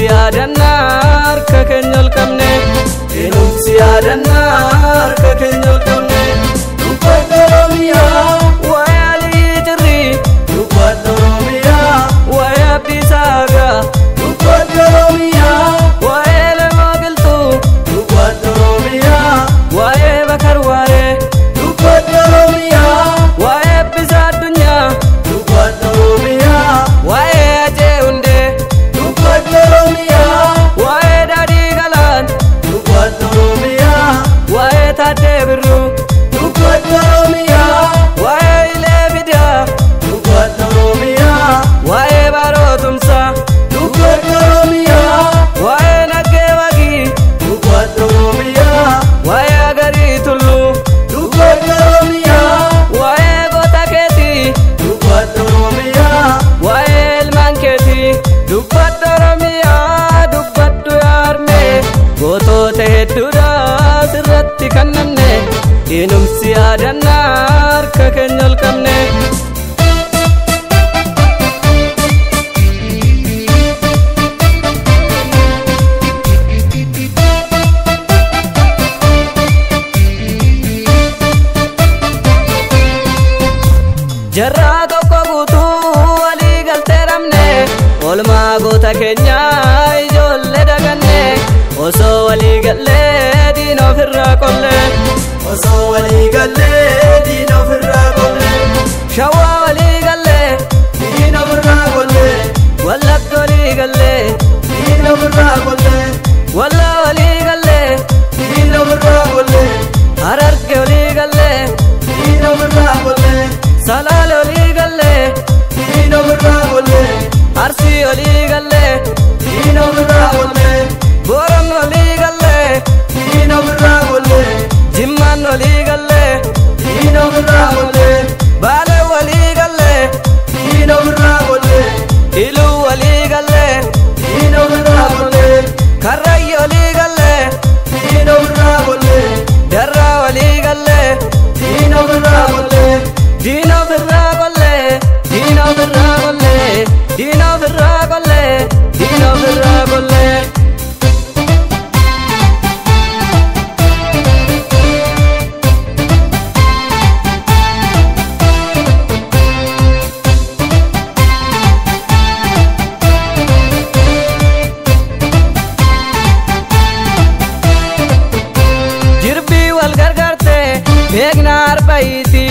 yadannar kakenyol kamne inumsi yadannar kakenyol kamne dupadoromiya wayali jri dupadoromiya wayabisaga dupadoromiya wayele mogeltu dupadoromiya waye bakarware dupadoromiya wayabisa dunya dupadoromiya waye ajeunde dupadoromiya waye dadi galan dupadoromiya waye tadebiru dupadoromiya waye ilebida dupadoromiya waye barotumsa dupadoromiya waye nagewagi dupadoromiya waye agaritulu dupadoromiya waye gotaketi dupadoromiya waye elmanketi dupadoromiya dubbaddu yarme gotote heddudha sirratti kannamne inumsi yadannar kakenyol kamne jarra tokko guutuu walii galtee ramne olmaa goota keenya ijoollee daganne osoo walii gallee diina ofirraa qolle osoo walii gallee diina ofirraa qolle shawaa walii gallee diina ofirraa qolle wallagga walii gallee diina ofirraa qolle walla walii gallee diina ofirraa qolle hararge walii gallee diina ofirraa qolle salale walii gallee diina ofirraa qolle arsii walii gallee diina ofirraa qolle boran walii gallee diina ofirraa qolle jimmaan walii gallee diina ofirraa qolle baale walii gallee diina ofirraa qolle iluu walii gallee diina ofirraa qolle karrayya walii gallee diina ofirraa qolle darraa walii gallee diina ofirraa qolle diina ofirraa qolle diina ofirraa qolle diina ofirraa qolle diina ofirraa qolle jirbii wal gargarte beekna arba'iiti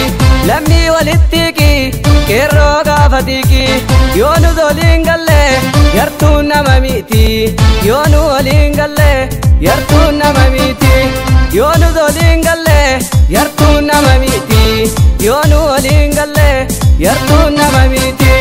lammi walittiki kerroo gaafatiki yoonu waliin galle yartuun nama miti yoonu waliin galle yartuun nama miti yoonu waliin galle yartuun nama miti yoonu waliin galle yartuun nama miti